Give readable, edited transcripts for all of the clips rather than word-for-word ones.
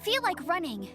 feel like running.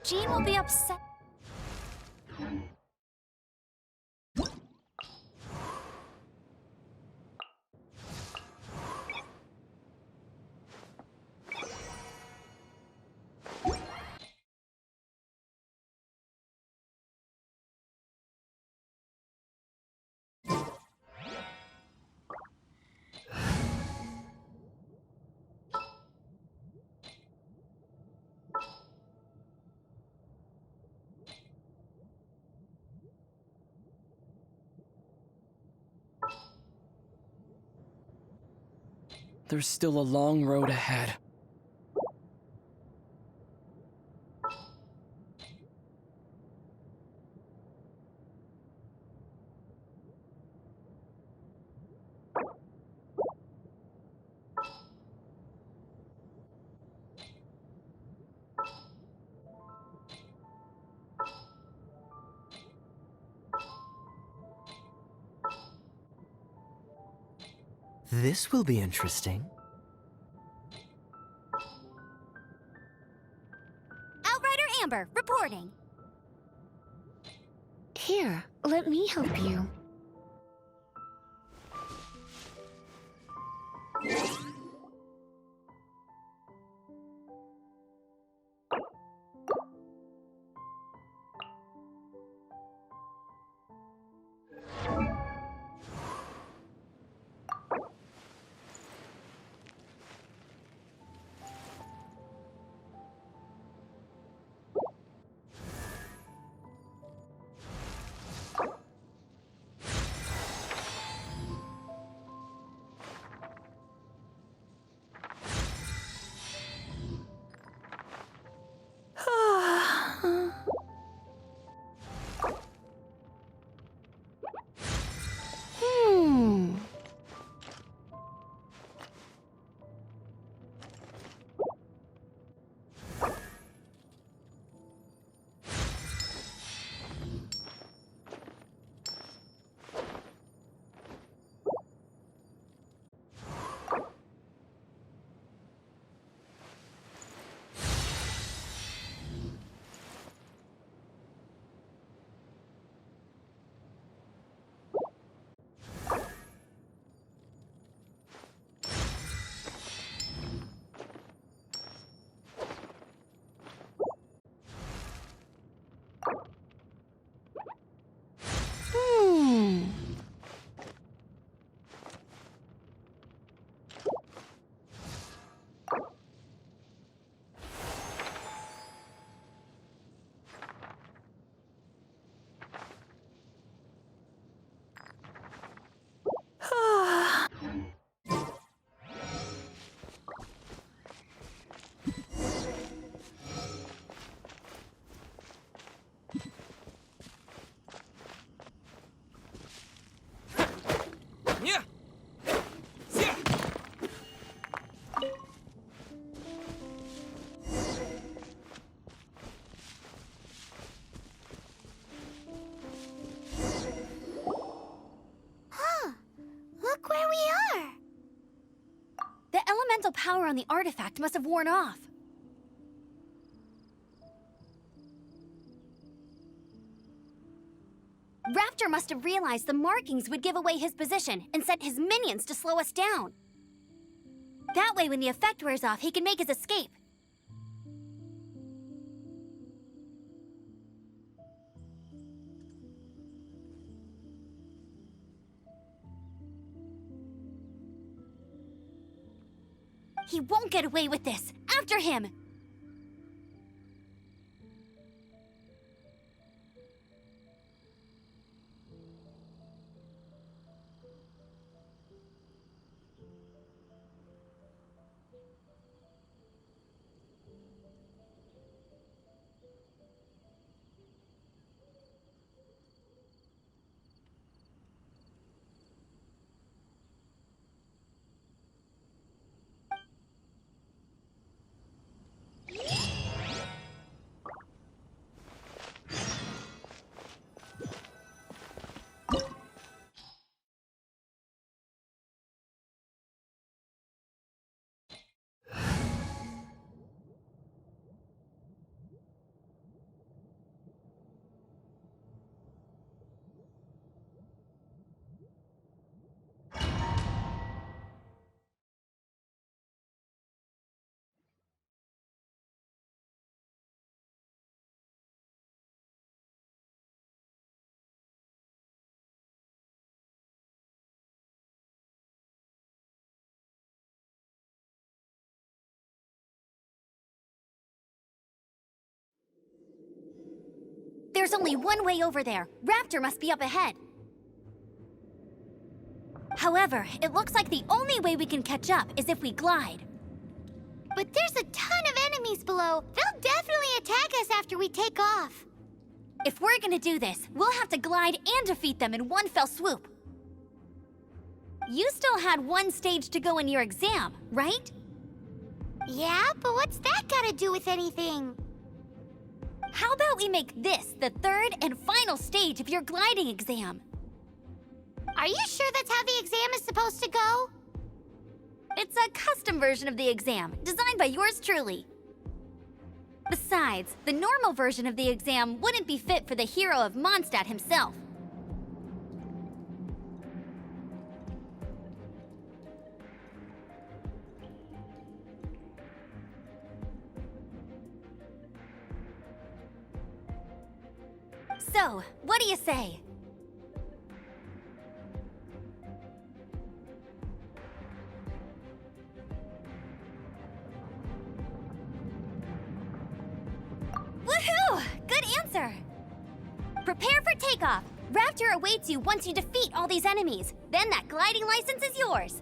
Jean will be upset. There's still a long road ahead. This will be interesting. Outrider Amber, reporting. Here, let me help you. Look where we are! The elemental power on the artifact must have worn off. Raptor must have realized the markings would give away his position and sent his minions to slow us down. That way, when the effect wears off, he can make his escape. He won't get away with this! After him! There's only one way over there. Raptor must be up ahead. However, it looks like the only way we can catch up is if we glide. But there's a ton of enemies below. They'll definitely attack us after we take off. If we're gonna do this, we'll have to glide and defeat them in one fell swoop. You still had one stage to go in your exam, right? Yeah, but what's that gotta do with anything? How about we make this the third and final stage of your gliding exam? Are you sure that's how the exam is supposed to go? It's a custom version of the exam, designed by yours truly. Besides, the normal version of the exam wouldn't be fit for the hero of Mondstadt himself. So, what do you say? Woohoo! Good answer! Prepare for takeoff. Raptor awaits you once you defeat all these enemies. Then that gliding license is yours.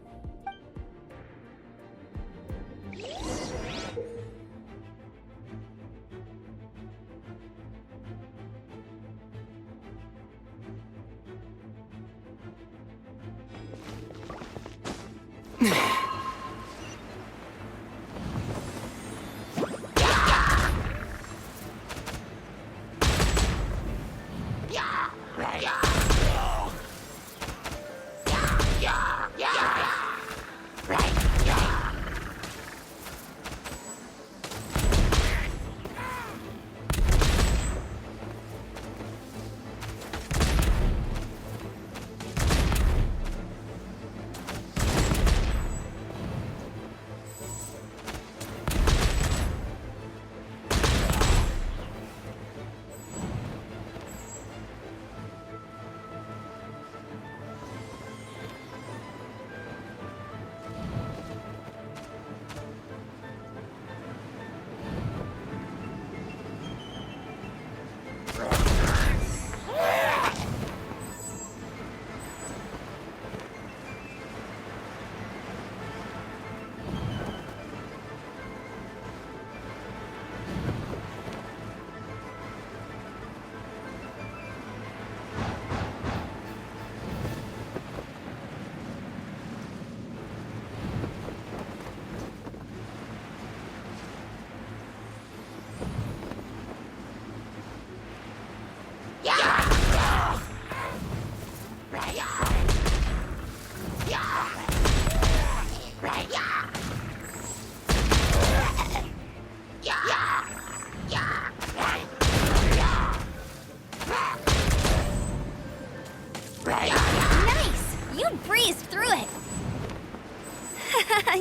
Nice! You breezed through it!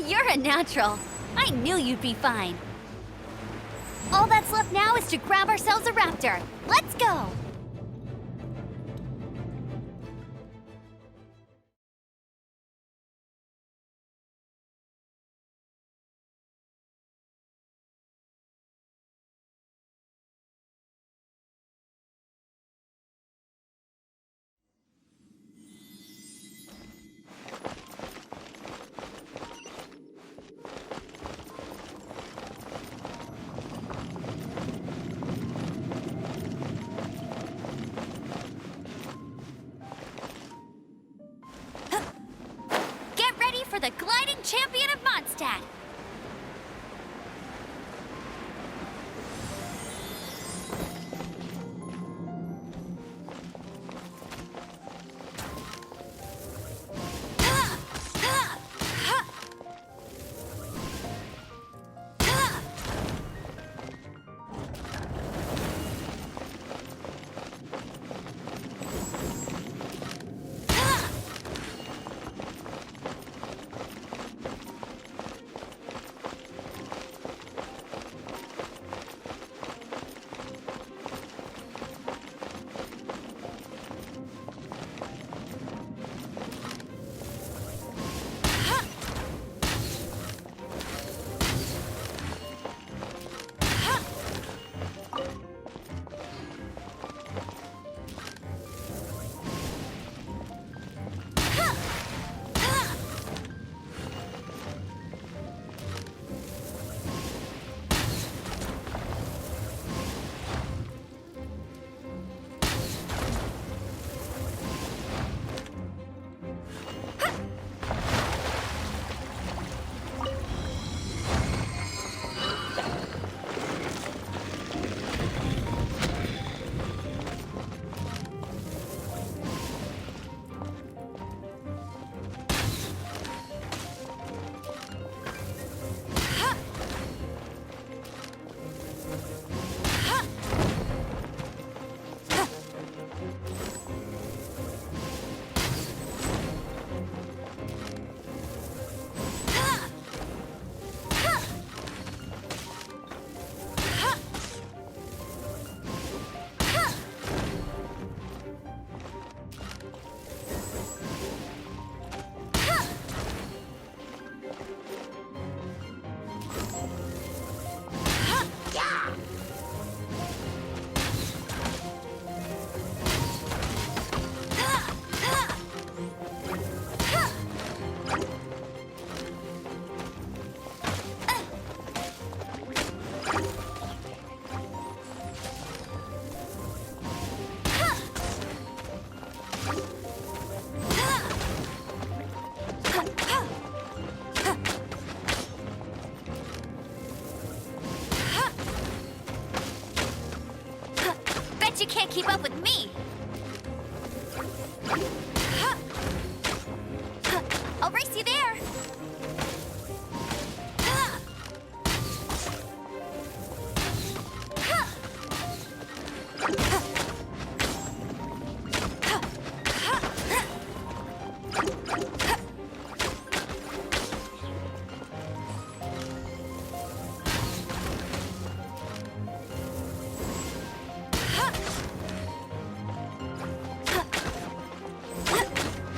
You're a natural. I knew you'd be fine. All that's left now is to grab ourselves a raptor. Let's go! For the gliding champion of Mondstadt! keep up with me! I'll race you there!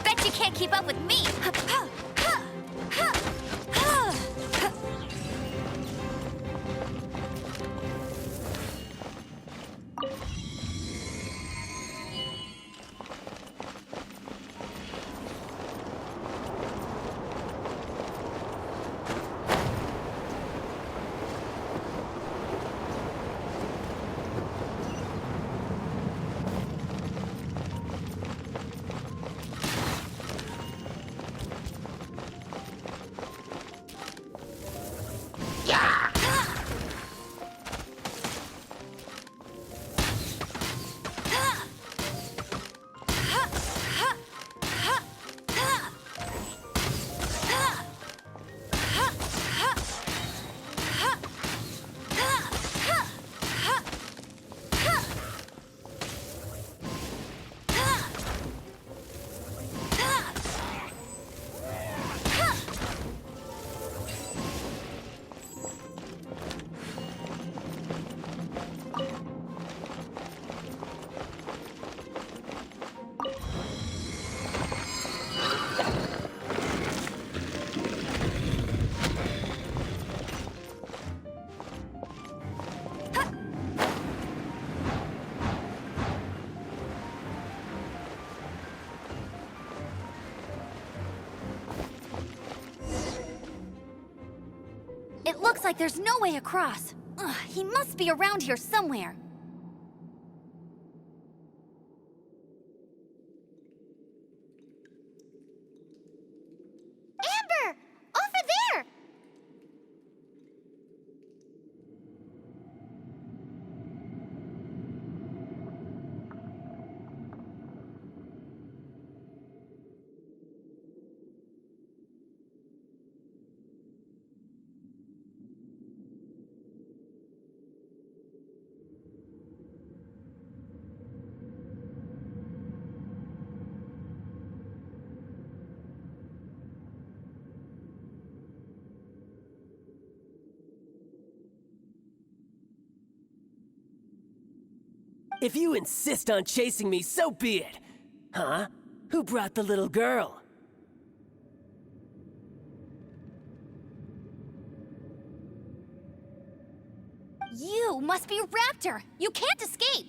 Bet you can't keep up with me! It looks like there's no way across. Ugh, he must be around here somewhere. Amber! Over there! If you insist on chasing me, so be it. Huh? Who brought the little girl? You must be Raptor! You can't escape!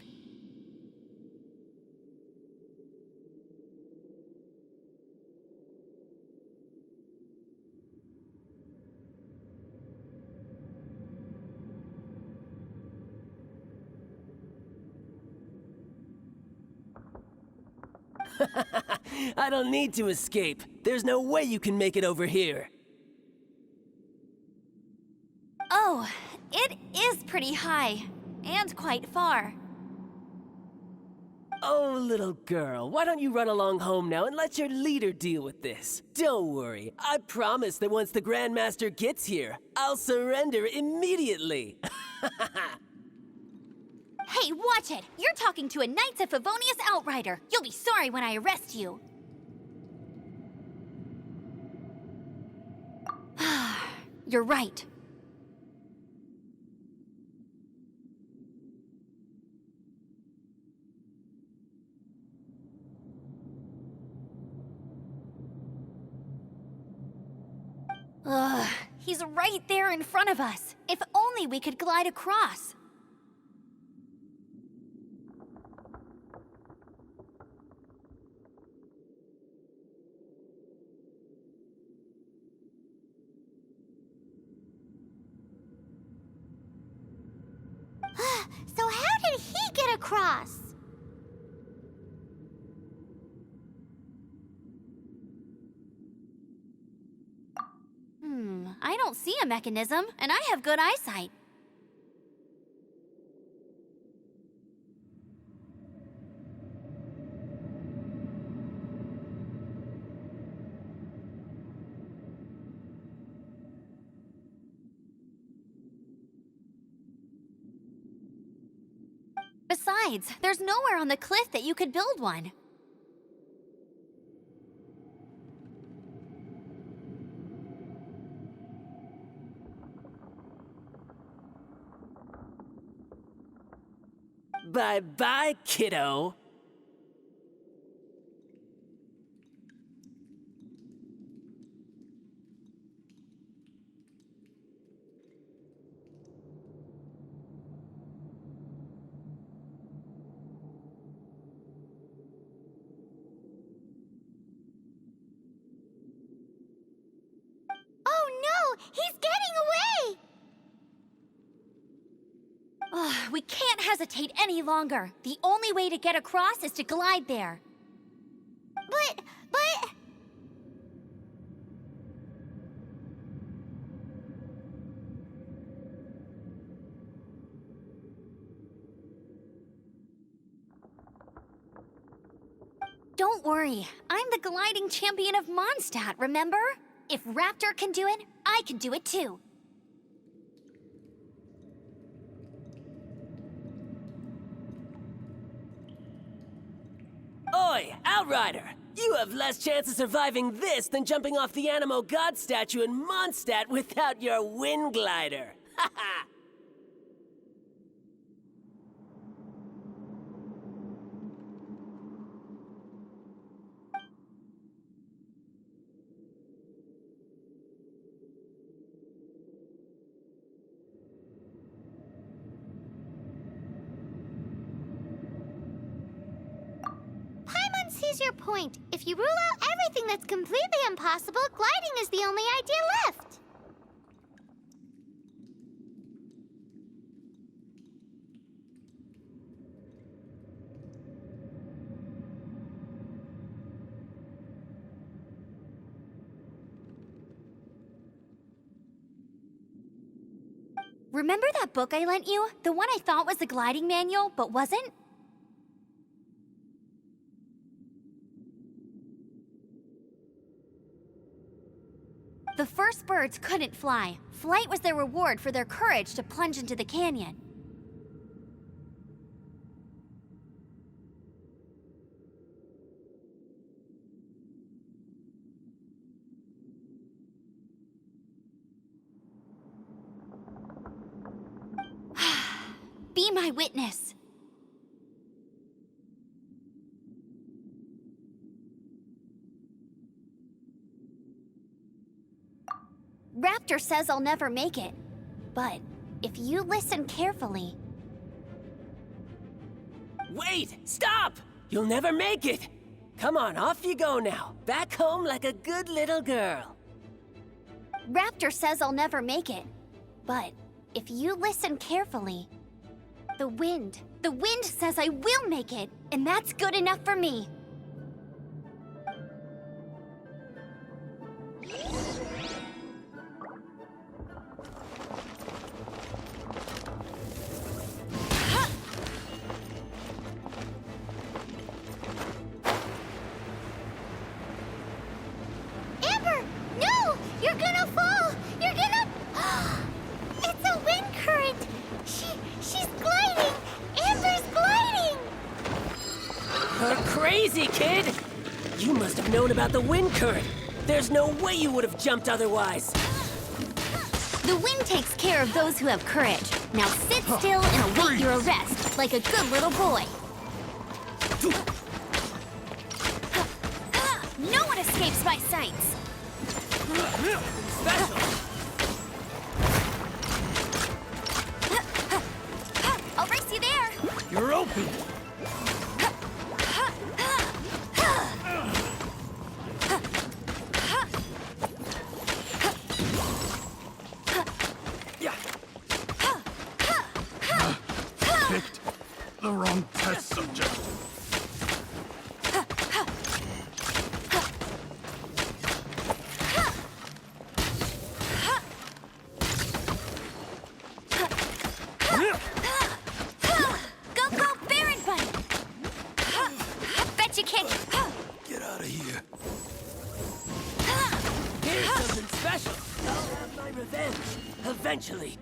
I don't need to escape. There's no way you can make it over here. Oh, it is pretty high. And quite far. Oh, little girl, why don't you run along home now and let your leader deal with this? Don't worry, I promise that once the Grandmaster gets here, I'll surrender immediately. Hey, watch it! You're talking to a Knights of Favonius outrider! You'll be sorry when I arrest you! You're right. Ugh, he's right there in front of us. If only we could glide across. So how did he get across? I don't see a mechanism, and I have good eyesight. Besides, there's nowhere on the cliff that you could build one. Bye-bye, kiddo. Oh no! He's getting away! Ugh, we can't hesitate any longer. The only way to get across is to glide there. But... Don't worry, I'm the gliding champion of Mondstadt, remember? If Raptor can do it, I can do it too. Oi, Outrider! You have less chance of surviving this than jumping off the Animo God statue in Mondstadt without your wind glider. Ha ha! Paimon sees your point. If you rule out everything that's completely impossible, gliding is the only idea left. Remember that book I lent you? The one I thought was the gliding manual, but wasn't? The first birds couldn't fly. Flight was their reward for their courage to plunge into the canyon. Be my witness. Raptor says I'll never make it. But if you listen carefully... Wait! Stop! You'll never make it! Come on, off you go now. Back home like a good little girl. Raptor says I'll never make it. But if you listen carefully... The wind says I will make it, and that's good enough for me. Amber! No! You're gonna fall! You're gonna... It's a wind current! She's gliding! Amber's gliding! You're crazy, kid! You must have known about the wind current. There's no way you would have jumped otherwise. The wind takes care of those who have courage. Now sit still and await your arrest, like a good little boy. No one escapes my sights. Special! I'll race you there. You're open! Picked the wrong test subject. Go, Baron Bunny! Bet you can't... Get out of here. Here's something special. I'll have my revenge. Eventually.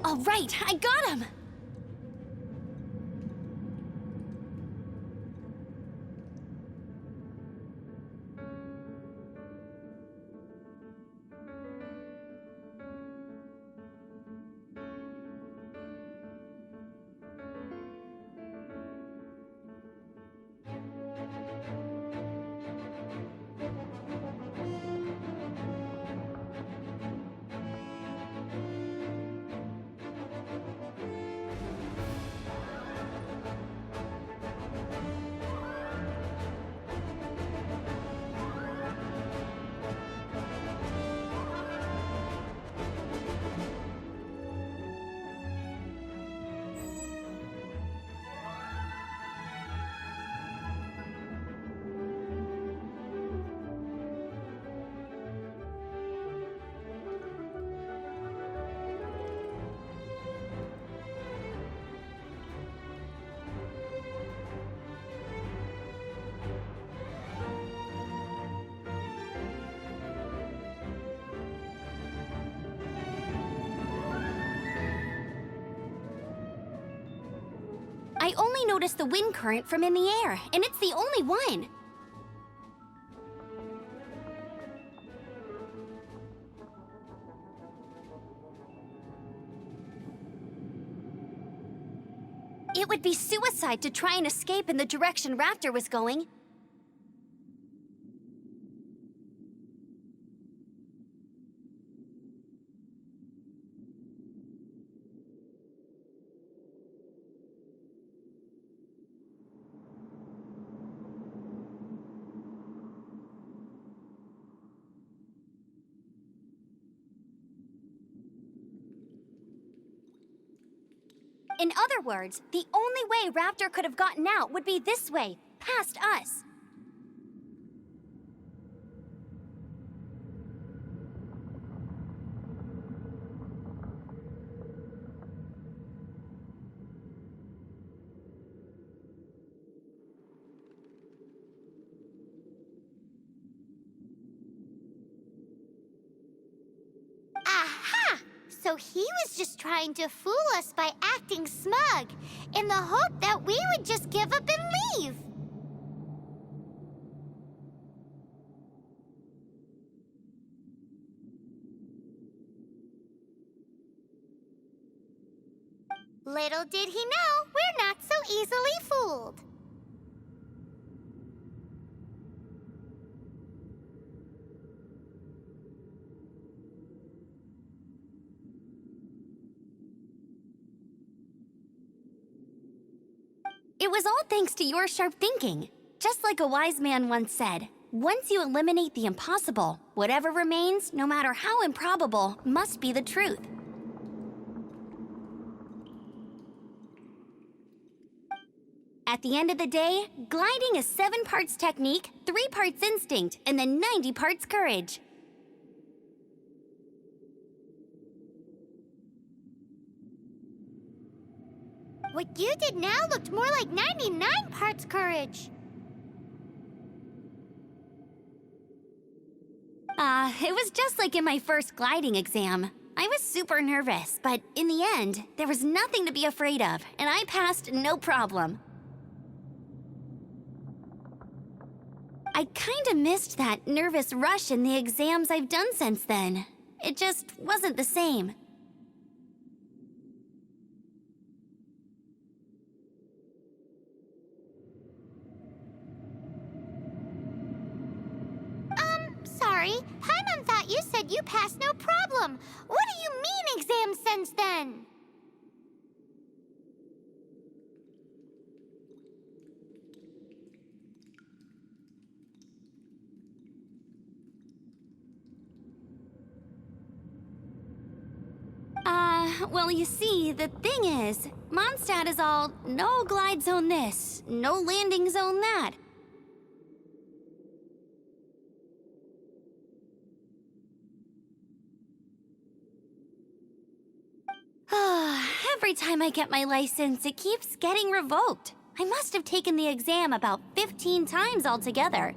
All right, I got him! I only noticed the wind current from in the air, and it's the only one. It would be suicide to try and escape in the direction Raptor was going. In other words, the only way Raptor could have gotten out would be this way, past us. Aha! So he was just trying to fool us by acting smug, in the hope that we would just give up and leave. Little did he know, we're not so easily fooled. It was all thanks to your sharp thinking. Just like a wise man once said, once you eliminate the impossible, whatever remains, no matter how improbable, must be the truth. At the end of the day, gliding is 7 parts technique, 3 parts instinct, and then 90 parts courage. What you did now looked more like 99 parts courage. It was just like in my first gliding exam. I was super nervous, but in the end, there was nothing to be afraid of, and I passed no problem. I kinda missed that nervous rush in the exams I've done since then. It just wasn't the same. Sorry, Paimon thought you said you passed no problem. What do you mean exam sense then? Well, you see, the thing is, Mondstadt is all no glide zone this, no landing zone that. Every time I get my license, it keeps getting revoked. I must have taken the exam about 15 times altogether.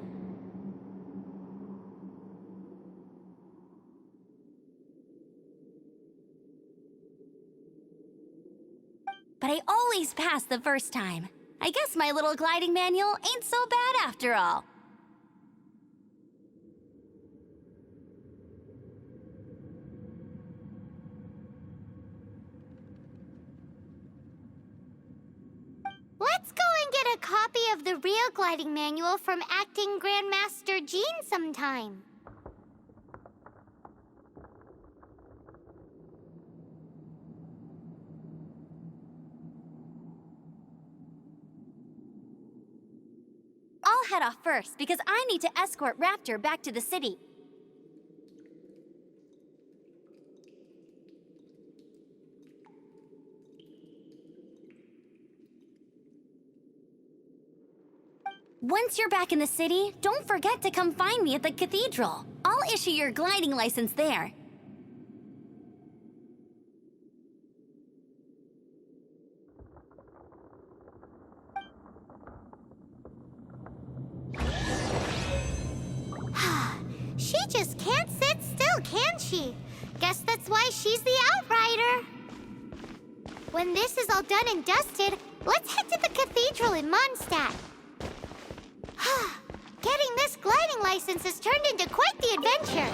But I always pass the first time. I guess my little gliding manual ain't so bad after all. Let's go and get a copy of the real gliding manual from Acting Grandmaster Jean sometime. I'll head off first because I need to escort Raptor back to the city. Once you're back in the city, don't forget to come find me at the cathedral. I'll issue your gliding license there. She just can't sit still, can she? Guess that's why she's the Outrider. When this is all done and dusted, Let's head to the cathedral in Mondstadt. Getting this gliding license has turned into quite the adventure.